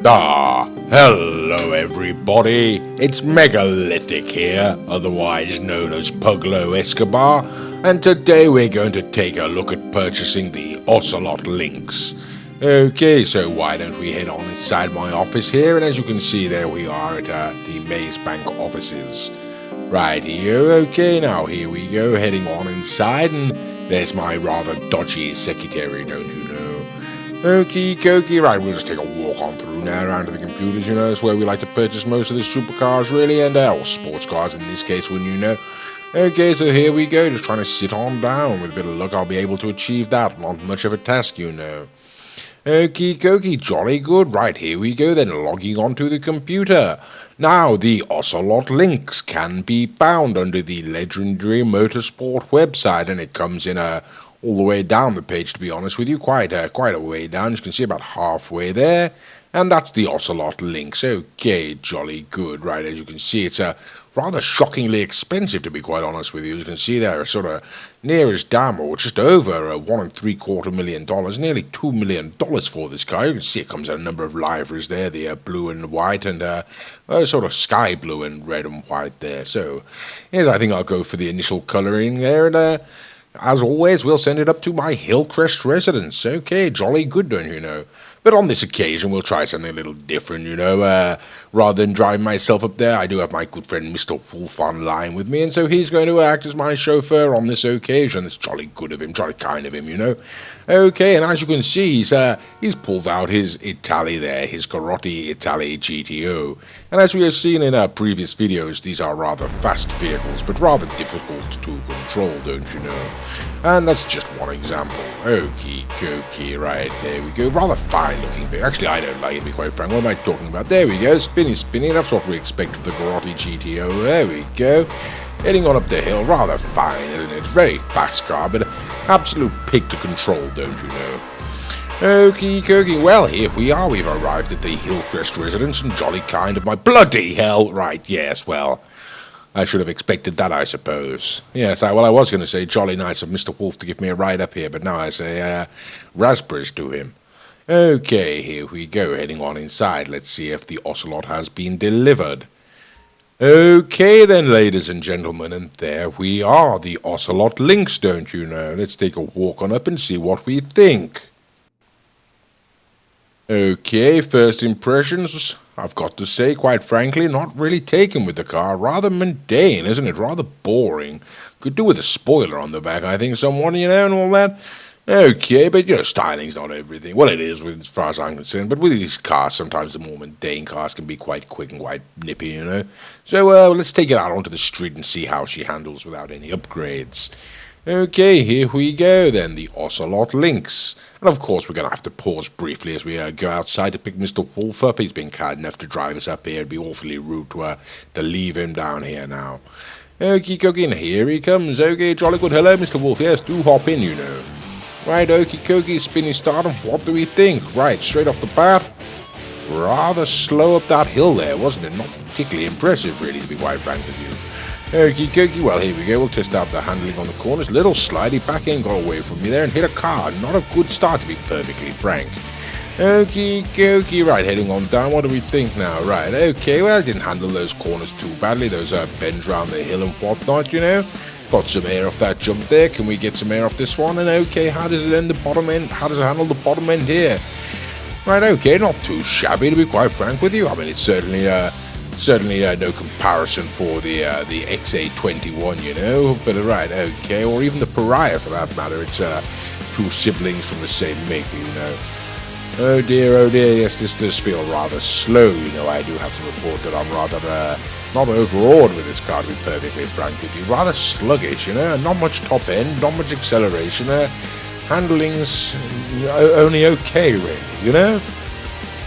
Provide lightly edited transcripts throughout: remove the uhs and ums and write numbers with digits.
Hello everybody, it's Megalithic here, otherwise known as Puglo Escobar, and today we're going to take a look at purchasing the Ocelot Lynx. Okay, so why don't we head on inside my office here, and as you can see there we are at the Maze Bank offices. Right here, okay, now here we go, heading on inside, and there's my rather dodgy secretary, don't you know. Okie dokie, right, we'll just take a walk on through now around to the computers, you know, it's where we like to purchase most of the supercars, really, and, or sports cars in this case, wouldn't you know. Okay, so here we go, just trying to sit on down. With a bit of luck, I'll be able to achieve that. Not much of a task, you know. Okie dokie, jolly good. Right, here we go then, logging onto the computer. Now, the Ocelot Lynx can be found under the legendary motorsport website, and it comes in all the way down the page, to be honest with you, quite a way down. You can see about halfway there, and that's the Ocelot Lynx. Okay, jolly good. Right, as you can see, it's rather shockingly expensive, to be quite honest with you. As you can see there, sort of near as damn, or just over $1.75 million, nearly $2 million for this car. You can see it comes in a number of liveries there, the blue and white, and sort of sky blue and red and white there. So, yes, I think I'll go for the initial colouring there, and as always, we'll send it up to my Hillcrest residence. Okay, jolly good, don't you know? But on this occasion, we'll try something a little different, you know. Rather than driving myself up there, I do have my good friend Mr. Wolf online with me, and so he's going to act as my chauffeur on this occasion. It's jolly good of him, jolly kind of him, you know. Okay, and as you can see, he's pulled out his Italy there, his Carotti Italy GTO. And as we have seen in our previous videos, these are rather fast vehicles, but rather difficult to control, don't you know? And that's just one example. Okie dokie, right, there we go. Rather fine looking vehicle. Actually, I don't like it, to be quite frank. What am I talking about? There we go, spinny, that's what we expect of the Carotti GTO. There we go. Heading on up the hill, rather fine, isn't it? Very fast car, but absolute pig to control, don't you know? Okie dokie, well, here we are. We've arrived at the Hillcrest residence, and jolly kind of my bloody hell. Right, yes, well, I should have expected that, I suppose. Yes, I was going to say jolly nice of Mr. Wolf to give me a ride up here, but now I say raspberries to him. Okay, here we go, heading on inside. Let's see if the Ocelot has been delivered. Okay then, ladies and gentlemen, and there we are, the Ocelot Lynx, don't you know. Let's take a walk on up and see what we think. Okay, first impressions, I've got to say, quite frankly, not really taken with the car. Rather mundane, isn't it? Rather boring. Could do with a spoiler on the back, I think, someone, you know, and all that. Okay, but, you know, styling's not everything. Well, it is, as far as I'm concerned, but with these cars, sometimes the more mundane cars can be quite quick and quite nippy, you know. So, let's take it out onto the street and see how she handles without any upgrades. Okay, here we go then, the Ocelot Lynx. And of course, we're going to have to pause briefly as we go outside to pick Mr. Wolf up. He's been kind enough to drive us up here. It'd be awfully rude to leave him down here now. Okie dokie, and here he comes. Okay, jolly good. Hello, Mr. Wolf. Yes, do hop in, you know. Right, okie dokie, spinny stardom. What do we think? Right, straight off the bat, rather slow up that hill there, wasn't it? Not particularly impressive, really, to be quite frank with you. Okie dokie, well, here we go. We'll test out the handling on the corners. Little slidey back end got away from me there and hit a car. Not a good start, to be perfectly frank. Okie dokie, right, heading on down. What do we think now? Right, okay, well, I didn't handle those corners too badly. Those bends round the hill and whatnot, you know. Got some air off that jump there. Can we get some air off this one? And okay, how does it end the bottom end? How does it handle the bottom end here? Right, okay, not too shabby, to be quite frank with you. I mean, it's certainly no comparison for the XA21, you know. But right, okay, or even the Pariah for that matter. It's two siblings from the same make, you know. Oh dear, yes, this does feel rather slow, you know. I do have to report that I'm rather not overawed with this car, to be perfectly frank with you. Rather sluggish, you know. Not much top end, not much acceleration. Handling's only okay, really, you know.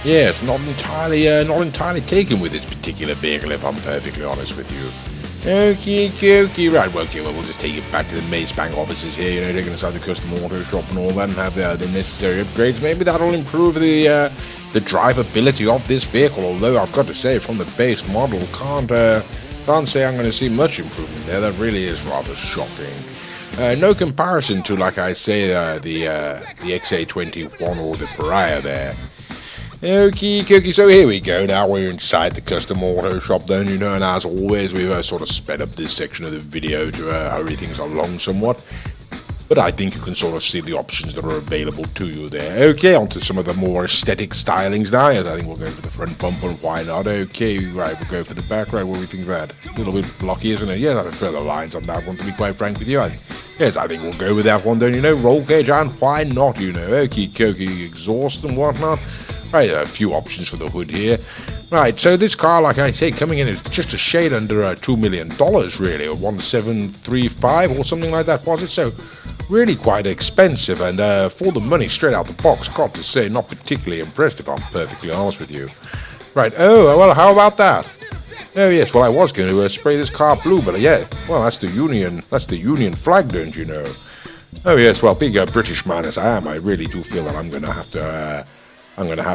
Yes, not entirely taken with this particular vehicle, if I'm perfectly honest with you. Okie dokie, right, well, okay, well, we'll just take it back to the Maze Bank offices here, you know, taking us out to the custom auto shop and all that, and have the necessary upgrades. Maybe that'll improve the drivability of this vehicle, although I've got to say, from the base model, can't say I'm going to see much improvement there. That really is rather shocking. No comparison to, like I say, the XA21 or the Pariah there. Okie dokie, so here we go. Now we're inside the custom auto shop then, you know, and as always we've sort of sped up this section of the video to hurry things along somewhat. But I think you can sort of see the options that are available to you there. Okay, onto some of the more aesthetic stylings now. Yes, I think we'll go for the front bumper, why not? Okay, right, we'll go for the back, right, what do we think of that? A little bit blocky, isn't it? Yeah, I prefer the lines on that one, to be quite frank with you. Yes, I think we'll go with that one, don't you know? Roll cage, and why not, you know? Okie dokie, exhaust and whatnot. Right, a few options for the hood here. Right, so this car, like I say, coming in is just a shade under $2 million, really, or 1,735 or something like that, was it? So, really quite expensive, and for the money straight out the box, got to say, not particularly impressed, if I'm perfectly honest with you. Right, oh, well, how about that? Oh yes, well, I was going to spray this car blue, but yeah, well, that's the Union flag, don't you know? Oh yes, well, being a British man as I am, I really do feel that I'm going to have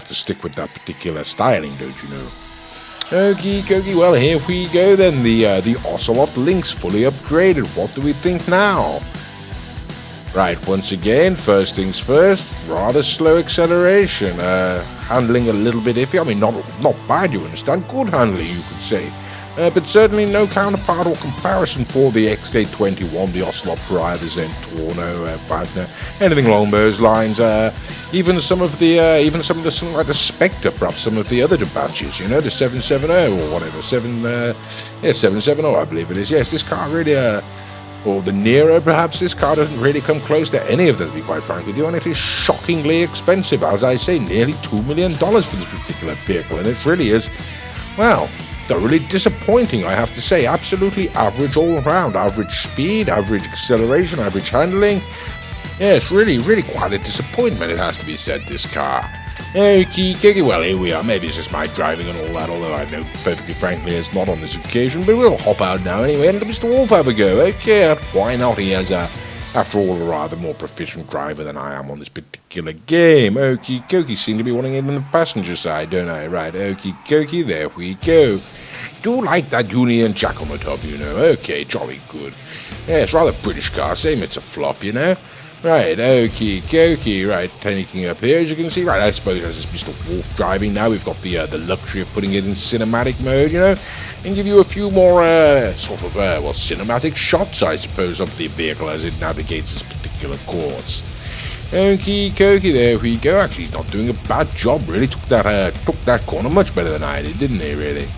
to stick with that particular styling, don't you know? Okie dokie, well, here we go then, the Ocelot Lynx fully upgraded. What do we think now? Right, once again, first things first, rather slow acceleration, handling a little bit iffy. I mean, not bad, you understand, good handling, you could say. But certainly no counterpart or comparison for the XK21, the Ocelot Prior, the Zentorno, Wagner, anything along those lines. Even some of the something like the Spectre, perhaps some of the other batches, you know, the 770 or whatever, 770, I believe it is. Yes, this car really, or the Nero, perhaps, this car doesn't really come close to any of them, to be quite frank with you, and it is shockingly expensive. As I say, nearly $2 million for this particular vehicle, and it really is, well, thoroughly disappointing, I have to say. Absolutely average all around. Average speed, average acceleration, average handling. Yeah, it's really quite a disappointment, it has to be said, this car. Okie dokie, well, here we are. Maybe it's just my driving and all that, although I know perfectly frankly it's not on this occasion, but we'll hop out now anyway and let Mr. Wolf have a go. Okay, why not? He has, after all, a rather more proficient driver than I am on this particular game. Okie dokie, seem to be wanting him on the passenger side, don't I? Right, okie dokie, there we go. Do like that Union Jack on the top, you know. Okay, jolly good. Yeah, it's rather British car, same it's a flop, you know. Right, okie dokie, right, taking up here, as you can see, right, I suppose as it's Mr. Wolf driving now, we've got the luxury of putting it in cinematic mode, you know, and give you a few more, cinematic shots, I suppose, of the vehicle as it navigates this particular course. Okie dokie, there we go. Actually, he's not doing a bad job, really, took that corner much better than I did, didn't he, really?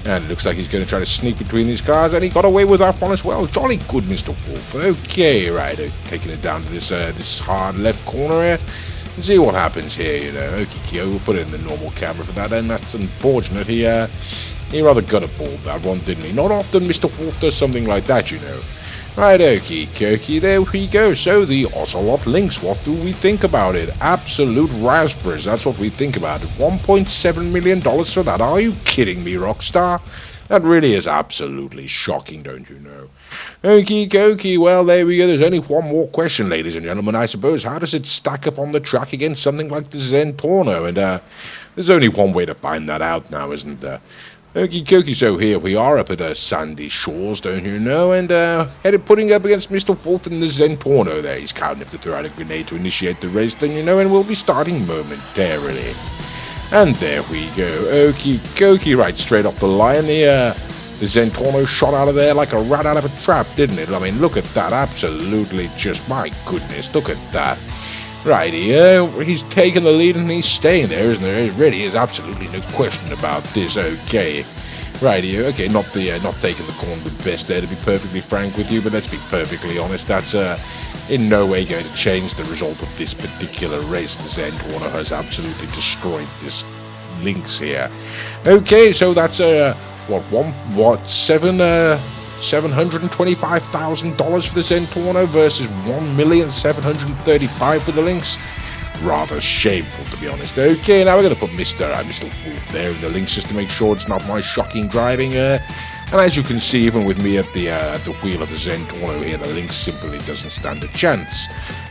And it looks like he's going to try to sneak between these cars, and he got away with that one as well. Jolly good, Mr. Wolf. Okay, right, taking it down to this hard left corner here, and see what happens here, you know. Okay, we'll put it in the normal camera for that, and that's unfortunate. He rather gutterballed that one, didn't he? Not often Mr. Wolf does something like that, you know. Right, okie dokie, there we go. So the Ocelot Lynx, what do we think about it? Absolute raspberries, that's what we think about it. $1.7 million for that, are you kidding me, Rockstar? That really is absolutely shocking, don't you know? Okie dokie, well, there we go. There's only one more question, ladies and gentlemen, I suppose. How does it stack up on the track against something like the Zentorno? And there's only one way to find that out now, isn't there? Okie dokie, so here we are up at the sandy shores, don't you know, and headed putting up against Mr. Wolf and the Zentorno there. He's kind enough to throw out a grenade to initiate the race, don't you know, and we'll be starting momentarily. And there we go, okie dokie, right straight off the line. The Zentorno shot out of there like a rat out of a trap, didn't it? I mean, look at that, absolutely just, my goodness, look at that. Right here, he's taking the lead and he's staying there, isn't there? There really is absolutely no question about this. Okay, right here, okay, not taking the corner the best there, to be perfectly frank with you, but let's be perfectly honest, that's in no way going to change the result of this particular race. The Zentorno has absolutely destroyed this Lynx here. Okay, so that's $725,000 for the Zentorno versus $1,735,000 for the Lynx. Rather shameful, to be honest. Okay, now we're going to put Mr. Wolf there in the Lynx just to make sure it's not my shocking driving. And as you can see, even with me at the wheel of the Zentorno here, the Lynx simply doesn't stand a chance.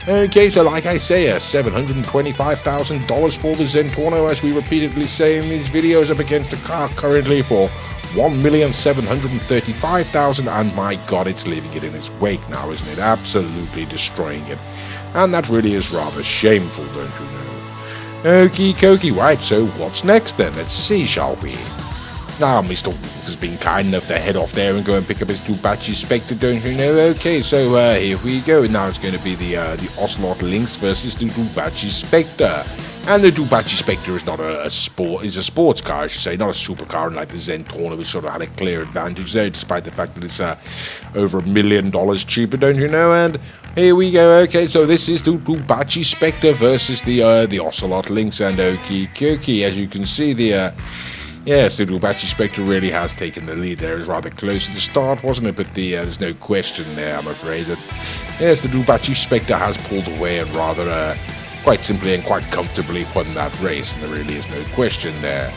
Okay, so like I say, $725,000 for the Zentorno, as we repeatedly say in these videos, up against a car currently for $1,735,000, and my god, it's leaving it in its wake now, isn't it? Absolutely destroying it. And that really is rather shameful, don't you know? Okie dokie, right, so what's next then? Let's see, shall we? Now, Mr. Wolf has been kind enough to head off there and go and pick up his Dubachi Spectre, don't you know? Okay, so here we go. Now it's going to be the Ocelot Lynx versus the Dubachi Spectre. And the Dubachi Spectre is not a sports car, I should say, not a supercar like the Zentorna, which sort of had a clear advantage there, despite the fact that it's over $1 million cheaper, don't you know? And here we go. Okay, so this is the Dubachi Spectre versus the Ocelot Lynx, and okie dokie. As you can see, yes, the Dubachi Spectre really has taken the lead there. It was rather close at the start, wasn't it? But there's no question there, I'm afraid, that yes, the Dubachi Spectre has pulled away and rather quite simply and quite comfortably won that race, and there really is no question there.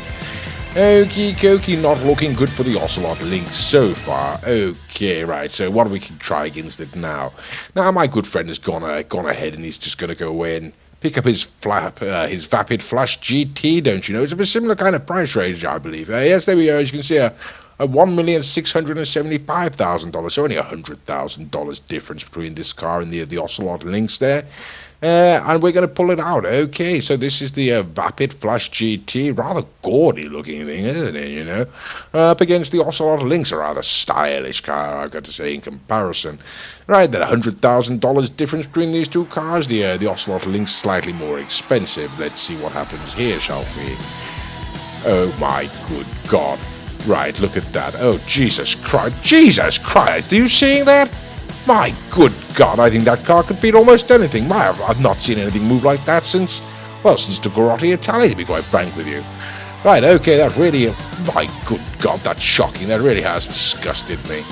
Okie dokie, not looking good for the Ocelot Lynx so far. Okay, right, so what we can try against it now? Now, my good friend has gone ahead and he's just going to go away and pick up his Vapid Flash GT, don't you know? It's of a similar kind of price range, I believe. Yes, there we are. As you can see, a $1,675,000, so only $100,000 difference between this car and the Ocelot Lynx there. And we're going to pull it out. Okay, so this is the Vapid Flash GT. Rather gaudy looking thing, isn't it, you know? Up against the Ocelot Lynx, a rather stylish car, I've got to say, in comparison. Right, then $100,000 difference between these two cars. The Ocelot Lynx slightly more expensive. Let's see what happens here, shall we? Oh my good God. Right, look at that. Oh, Jesus Christ. Jesus Christ, are you seeing that? My good God, I think that car could beat almost anything. I've not seen anything move like that since the Garotti Italia, to be quite frank with you. Right, okay, that really, my good God, that's shocking. That really has disgusted me.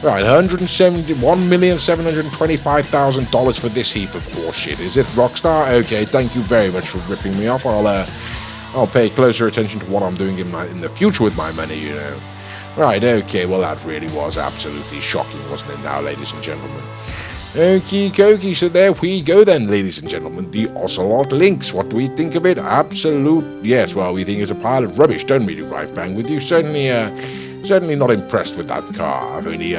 Right, $171,725,000 for this heap of horseshit. Is it, Rockstar? Okay, thank you very much for ripping me off. I'll pay closer attention to what I'm doing in the future with my money, you know. Right, okay, well that really was absolutely shocking, wasn't it now, ladies and gentlemen? Okie dokie, so there we go then, ladies and gentlemen, the Ocelot Lynx. What do we think of it? Yes, well, we think it's a pile of rubbish, don't we, to be quite frank with you? Certainly not impressed with that car. I've only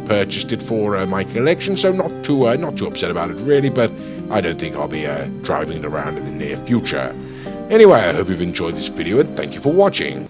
purchased it for my collection, so not too upset about it, really, but I don't think I'll be driving it around in the near future. Anyway, I hope you've enjoyed this video, and thank you for watching.